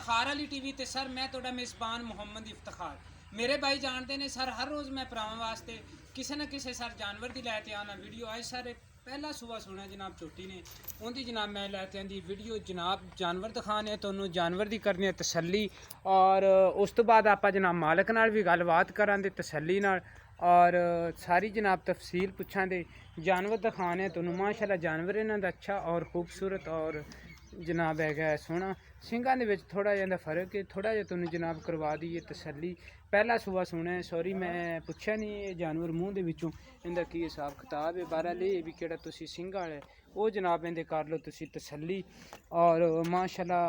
इफ्तिखार वाली टीवी ते सर मैं तुहाडा मेज़बान मुहम्मद इफ्तिखार। मेरे भाई जानते ने सर हर रोज़ मैं भरावां वास्ते किसी न किसी सर जानवर दी लैके आना वीडियो। अज सर पहला सुबह सुना जनाब चोटी ने उनकी जनाब मैं लैके आंदी वीडियो जनाब जानवर दिखाने तुहानू जानवर दी करनी तसल्ली और उस तो बाद आप जनाब मालक नाल भी गलबात करांगे तसल्ली नाल और सारी जनाब तफसील पुछां दे जानवर दिखाने तुहानू माशाअल्लाह जानवर इन्हां दा अच्छा और खूबसूरत और जनाब है सोहना सिंघां दे विच थोड़ा जिहा फर्क है थोड़ा जिहा तुहानू जनाब करवा दईए तसल्ली। पहला सुबह सुना सॉरी मैं पुछया नहीं जानवर मूँह दे विचों इंदा की हिसाब किताब है बारह ले भी केड़ा तुसी सिंघ वाला वो जनाब इंदे कर लो तुसी तसल्ली और माशाअल्लाह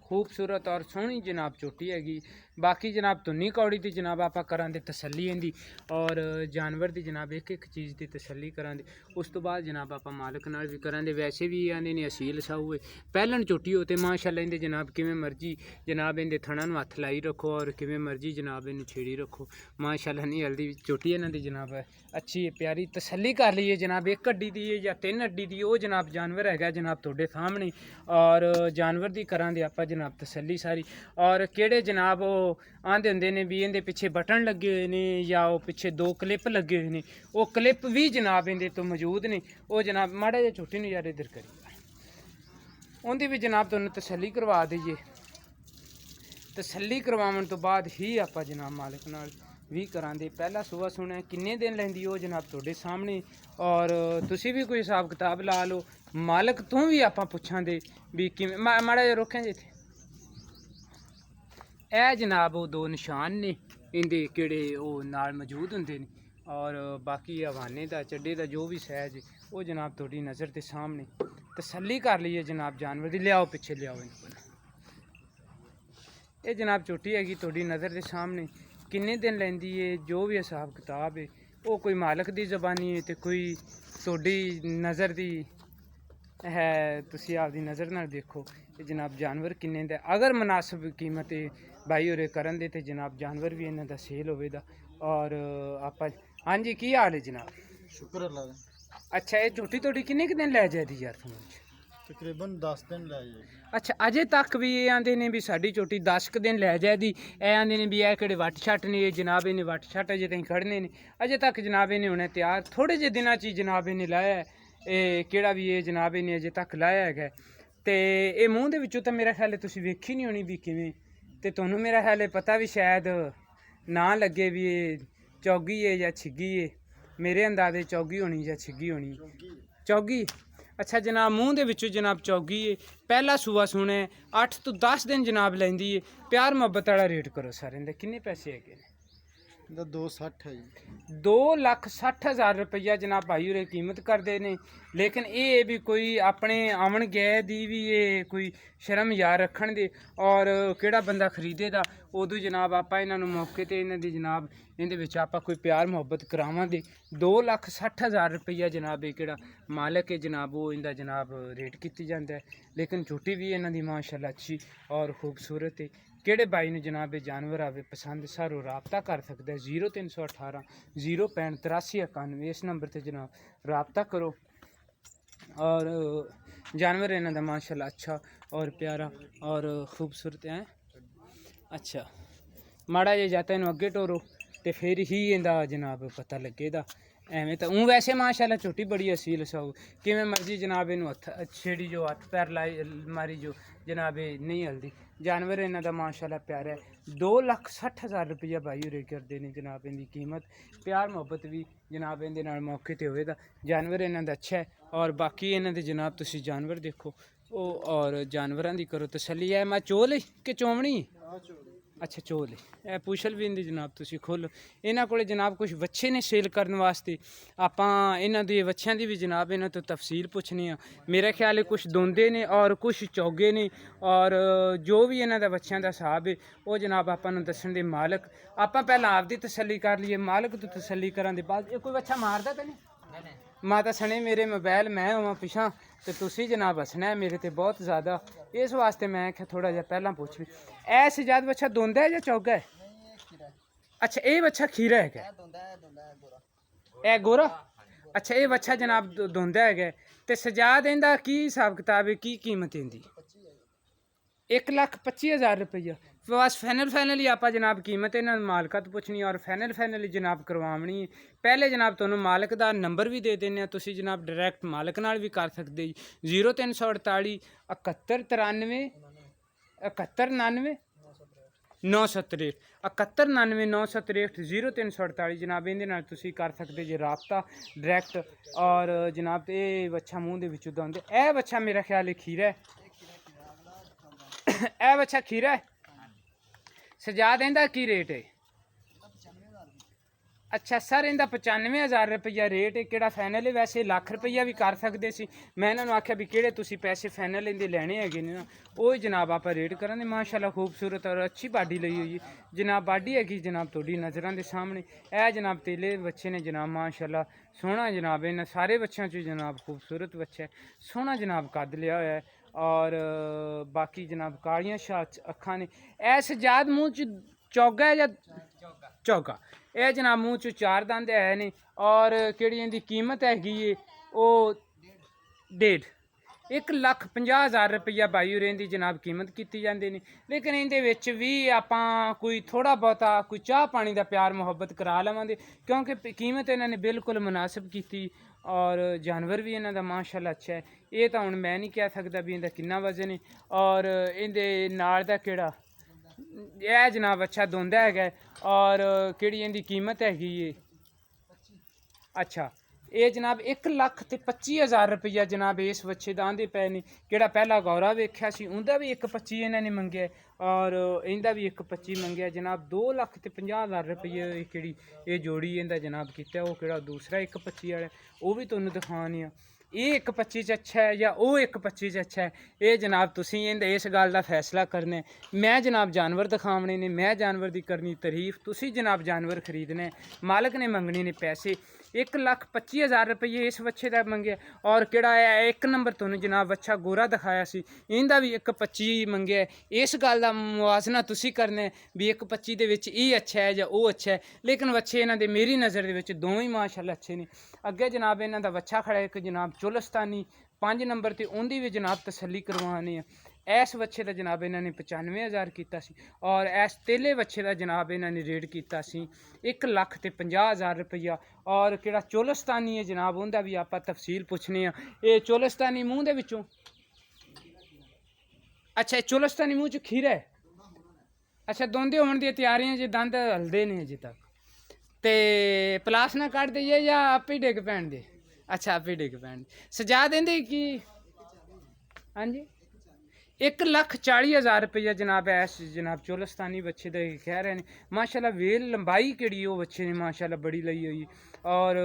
खूबसूरत और सोहनी जनाब चोटी हैगी। बाकी जनाब तुन्नी कौड़ी की जनाब आप करांदे तसल्ली इंदी और जानवर की जनाब एक एक चीज़ की तसल्ली करांदे उस तो बाद जनाब आप मालक नाल भी करांदे। वैसे भी आंदे ने असील साहू है पहलन चोटी होते माशाअल्लाह इंदे जनाब किवें मर्जी जनाब इंदे थणा नूं हत्थ लाई रखो और किवें मर्जी जनाब इन्हूं छेड़ी रखो माशाअल्लाह नहीं हल्दी चोटी इन्हां दी जनाब है अच्छी है प्यारी तसल्ली कर लीए जनाब एक हड्डी दी है या तीन हड्डी दी वो जनाब जानवर है जनाब तुहाडे सामने और जानवर की करांदे आपां जनाब तसल्ली सारी और केड़े जनाब वो आंदे हुंदे ने भी इंदे पिछे बटन लगे हुए ने या वो पिछे दो क्लिप लगे हुए ने वो क्लिप भी जनाब इंदे तो मौजूद ने वो जनाब माड़ा जिहा चोटी नूं यार इधर करिए उनकी भी जनाब तुहानू तसल्ली करवा दईए। तसल्ली करवाउण तो बाद ही आपां जनाब मालिक नाल भी करांदे। पहला सुबह सुना किन्ने दिन लैंदी वो जनाब तुहाडे सामने और तुसी भी कोई हिसाब किताब ला लो मालक तू भी आपां पुछां दे भी किवें माड़ा जिहा रोकें जे ए जनाब वो दो निशान ने इंदे केड़े वो नाल मौजूद हुंदे ने और बाकी हवाने दा चड्डे दा जो भी सैज वो जनाब थोड़ी नज़र के सामने तसल्ली कर लीए जनाब जानवर दी लियाओ पिछे लियाओ इनको ये जनाब चोटी हैगी थोड़ी नज़र के सामने किन्ने दिन लैंदी है जो भी हिसाब किताब है वो कोई मालक दी ज़बानी है तो कोई थोड़ी नज़र दी है तुसी आपदी नज़र नाल देखो ये जनाब जानवर किन्ने दा अगर मुनासिब कीमत भाई होरे करन दे ते जनाब जानवर भी इन्हां दा सेल होवेगा और आप हाँ जी की हाल है जनाब शुक्र अल्लाह दा। अच्छा ये झूठी थोड़ी किन्ने क दिन लै जादी यार तुम तकरीबन 10 दिन लै जाएगी। अच्छा अजे तक भी ये आंदे ने भी साडी झोटी 10 क दिन लै जादी ए आंदे ने भी ए केड़े वट छट ने जनाब इन्हें वट छट अजे ताईं खड़ने ने अजे तक जनाब इन्हें हुणे तैयार थोड़े जे दिनां च जनाब इन्हें लाया है केड़ा भी ये जनाब इन्हें अजे तक लाया है ते ये मूँह दे विचों तां मेरा ख्याल है तुसीं वेखी नहीं होनी भी किवें ते तुहानू मेरा ख्याल है पता भी शायद ना लगे भी ये चौगी है या छिग्गी है मेरे अंदाजे चौगी होनी या छिग्गी होनी चौगी। अच्छा जनाब मूँह दे विचों जनाब चौगी है पहला सुबह सुने 8 तो 10 दिन जनाब लैंदी है प्यार मुहब्बत वाला रेट करो सारे इंदे किन्ने पैसे है ਇਹਦਾ 260 है जी 2,60,000 रुपया जनाब भाई होरे कीमत करते हैं लेकिन ये भी कोई अपने आवन गए दी भी ये कोई शर्म यार रखन दे और केड़ा बंदा खरीदे दा उदू जनाब आप इन्हों मौके ते इन्हां दी जनाब इहदे विच आप कोई प्यार मुहब्बत करावां दे 2,60,000 रुपया जनाब ये केड़ा मालक है जनाब वो इंदा जनाब रेट कीती जांदा है लेकिन झूठी भी इन्हां दी माशाअल्लाह अच्छी और खूबसूरत है। किहड़े बाई नूं जनाब जानवर आवे पसंद सारो रबता कर सकता है 0318 065 83 91 इस नंबर पर जनाब रबता करो और जानवर इन्हां दा माशाअल्लाह अच्छा और प्यारा और खूबसूरत है। अच्छा माड़ा जे जाता इनू अगे टोरो तो फिर ही इंदा जनाब पता लगेगा एवें तो हूँ वैसे माशाअल्लाह छोटी बड़ी असील साऊ किवें मर्जी जनाब इनू हथ छेड़ी जो हथ पैर लाई मारी जो जनाब नहीं हल्दी जानवर इन्हां दा माशाअल्लाह प्यारा है 2,60,000 रुपया भाई होरे करते हैं जनाब इनकी कीमत प्यार मुहब्बत भी जनाब इहदे नाल मौके ते होवेगा जानवर इन्हां दा अच्छा है और बाकी इन्हां दे जनाब तुसीं जानवर देखो वो और जानवरां दी करो तसल्ली है मैं चोल कि चोमनी अच्छा चोल है पुछल भी इंदी जनाब तुसीं खोलो इन्हां कोले जनाब कुछ बच्चे ने सेल करने वास्ते आपां इन्हां दे बच्चों की भी जनाब इन्हां तो तफसील पुछनी आ मेरा ख्याल है कुछ दोंदे ने और कुछ चौगे ने और जो भी इन्हां दा बच्चों का हिसाब है वो जनाब आपां नूं दस्सण दे मालक आपां पहलां आपदी तसल्ली कर लीए मालक तो तसल्ली करन दे बाद कोई बच्चा मारदा तो नहीं माता सने मेरे मोबाइल मैं होवां पिछां तो तुसी जनाब हसना है मेरे ते बहुत ज़्यादा इस वास्ते मैं आख्या थोड़ा जिहा पहलां पुछ भी ऐ सजाद बच्चा दोंदा है या चौगा है अच्छा ये बच्चा खीरा है ए गोरा अच्छा ये बच्चा जनाब दोंदा है ते सजाद इंदा की हिसाब किताब है की कीमत इंदी 1,25,000 रुपया बस फाइनल ही आप जनाब कीमत इन्हों मालका तो पुछनी और फाइनल ही जनाब करवावनी है। पहले जनाब तुहानू मालक का नंबर भी दे देने, तुसी जनाब डायरैक्ट मालक नाल भी कर सकते जी। 0348 7193 7199 963 7199 963 0348 जनाब इहदे तुसी कर सकते जी राबता डायरैक्ट। और जनाब ये बच्चा मूँह दे विचों दंद, यह बच्चा मेरा ख्याल है खीरा है यह बच्चा खीरा है। सजाद इहदा की रेट है? अच्छा सर इहदा 95,000 रुपया रेट है। किहड़ा फाइनल है? वैसे लाख रुपया भी कर सकते सी। मैं इन्होंने आख्या भी किहड़े तुसी पैसे फाइनल इहदे लैने हैगे ने ना, वो जनाब आप रेट करांगे। माशाल्लाह खूबसूरत और अच्छी बाडी लई हुई है जनाब। बाडी हैगी जनाब तुहाडी नज़रां दे सामने। ए जनाब तेले बच्चे ने जनाब माशाल्लाह सोहना जनाब। इन्हां सारे बच्चों चो जनाब खूबसूरत बच्चा है, सोहना जनाब कद लिया होया है। और बाकी जनाब कालियां शाह अखां ने। ए सजाद मूँह च चौगा है या चौगा? यह जनाब मूँह चो 4 दंद है ने। और किहड़ी इहदी कीमत हैगी है वो 1,50,000 रुपया भाई होरें दी जनाब कीमत की जाती ने। लेकिन इहदे विच भी आपां कोई थोड़ा बहुता कोई चाह पानी का प्यार मुहब्बत करा लवांगे, क्योंकि कीमत इन्होंने बिल्कुल मुनासिब की। और जानवर भी इन्हों का माशाल्लाह अच्छा है। ये तो हुण मैं नहीं कह सकता भी इनका कितना वजन है। और इहदे नाल दा किहड़ा यह जनाब अच्छा दोंदा है। और किहड़ी इहदी कीमत हैगी ये? अच्छा ये जनाब 1,25,000 रुपया जनाब इस बच्चे का आंदे पे ने। किहड़ा पहला गौरा वेख्या सी उनका भी 1,25 इन्होंने मंगया और इनका भी 1,25 मंगया जनाब। 2,50,000 रुपये किहड़ी ये जोड़ी इनका जनाब किया। वो किहड़ा दूसरा 1,25 वाला वो भी तुहानू दिखाने आ। ये 1,25 अच्छा है या वो 1,25 अच्छा है, ये जनाब तुसी इस गल का फैसला करना है। मैं जनाब जानवर दिखावने ने, मैं जानवर की करनी तारीफ, तुसी जनाब जानवर खरीदने। मालक ने मंगने ने पैसे 1,25,000 रुपये इस बच्चे का मंगे। और किहड़ा है 1 नंबर तुहानू जनाब बच्चा गोरा दिखाया सी इनका भी 1,25 मंगे। इस गल का मुआजना तुसी करना है भी 1,25 दे विच ये अच्छा है या वो अच्छा है। लेकिन बच्चे इन्हां दे मेरी नज़र दे विच दोवें ही माशाल्लाह अच्छे ने। अगे जनाब इन्हां दा बच्चा खड़ा एक जनाब चुलस्तानी 5 नंबर ते उनकी भी जनाब तसल्ली करवाने हैं। इस बच्चे का जनाब इन्होंने 95,000 किया सी। और इस तेले बच्चे का जनाब इन्होंने रेट किया सी 1,50,000 रुपया। और किहड़ा चोलस्तानी है जनाब उनका भी आप तफसील पुछने हैं। ये चोलस्तानी मूँह दे विचों अच्छा चोलस्तानी मूँह च खीरा है। अच्छा दोंदे होने दी तैयारियां जे दंद हलदे ने अजे तक ते पलास ना कट देइए या आप ही डिग पैन दे? अच्छा आप ही डिग पैन सजा देंदे कि? हाँ जी 1,40,000 रुपया जनाब ऐस जनाब चोलस्तानी बच्चे दे कह रहे हैं। माशाल्लाह वेल लंबाई केड़ी वो बच्चे ने माशाल्लाह बड़ी लई हुई। और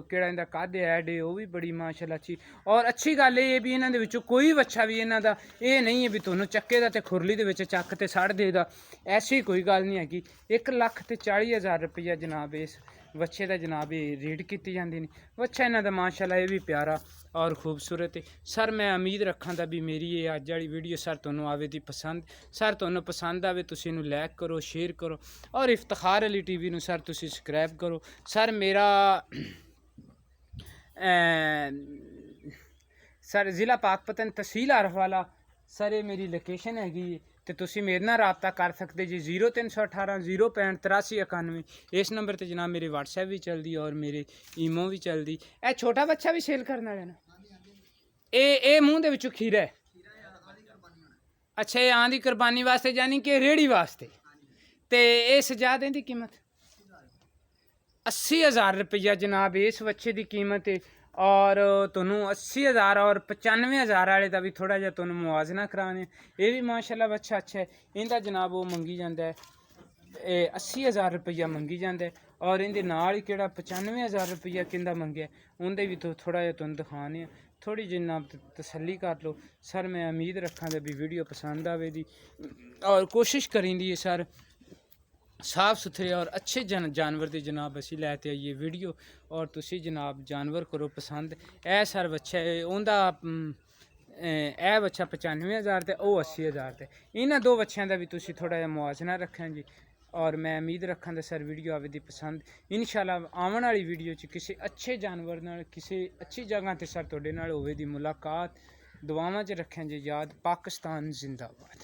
केड़ा इंदा कद ऐड है वो भी बड़ी माशाल्लाह अच्छी। और अच्छी गल ये भी इन्हां दे विचों कोई बच्चा भी इन्हां दा ये नहीं है भी तुहानू चक्के दा ते खुरली दे विच चक ते सड़ देगा, ऐसी कोई गल नहीं हैगी। 1,40,000 रुपया जनाब इस बच्चे का जनाब ये रेट की जाती ने। बच्चा इन्हां दा माशाल्लाह ये भी प्यारा और खूबसूरत है। सर मैं उम्मीद रखा था भी मेरी ये अज वाली वीडियो सर तुहानू आवे दी पसंद। सर तुहानू पसंद आवे तुसी इनू लाइक करो, शेयर करो और इफ्तिखार अली टीवी नू सर तुसी सबसक्राइब करो। सर मेरा सर ज़िला पाकपतन तहसील आरफवाला सर ये मेरी लोकेशन हैगी तो तुसी मेरे नाल राबता कर सकते जी। 0318 065 93 इस नंबर पर जनाब मेरे व्हाट्सएप भी चलती और मेरे ईमो भी चलती। ए छोटा बच्चा भी सेल करना है ना? ए मूँह दे विचों खीरा है? अच्छा ये आंधी कुरबानी वास्ते यानी कि रेड़ी वास्ते। तो ये सजा दें दी कीमत 80,000 रुपया जनाब इस बच्चे की कीमत है। और तुहानू 80,000 और 95,000 वाले का भी थोड़ा जिहा तुहानू मुआजना कराने। ये भी माशाल्लाह बच्चा अच्छा है। इनका जनाब वो मंगी जाता है 80,000 रुपया मंगी जाता है। और इनके नाल ही किहड़ा 95,000 रुपया किंदा मंगे उनके भी तो थोड़ा जिहा तुहानू दिखाने। थोड़ी जनाब तसल्ली कर लो। सर मैं उम्मीद रखा भी वीडियो पसंद आवेगी और कोशिश करेंगी है सर साफ सुथरे और अच्छे जानवर के जनाब असी लैते आइए वीडियो। और तुसी जनाब जानवर करो पसंद। ए सर बच्चा उनका ए बच्चा 95,000 ते वो 80,000 ते इन्हां दो बच्चों का भी तुसी थोड़ा जिहा मुआजना रखें जी। और मैं उम्मीद रखा तो सर वीडियो आवे दी पसंद। इंशाल्लाह आने वाली वीडियो च किसी अच्छे जानवर नाल किसी अच्छी जगह ते सर तुहाडे नाल होवे दी मुलाकात। दुआवां च रखें जी याद। पाकिस्तान जिंदाबाद।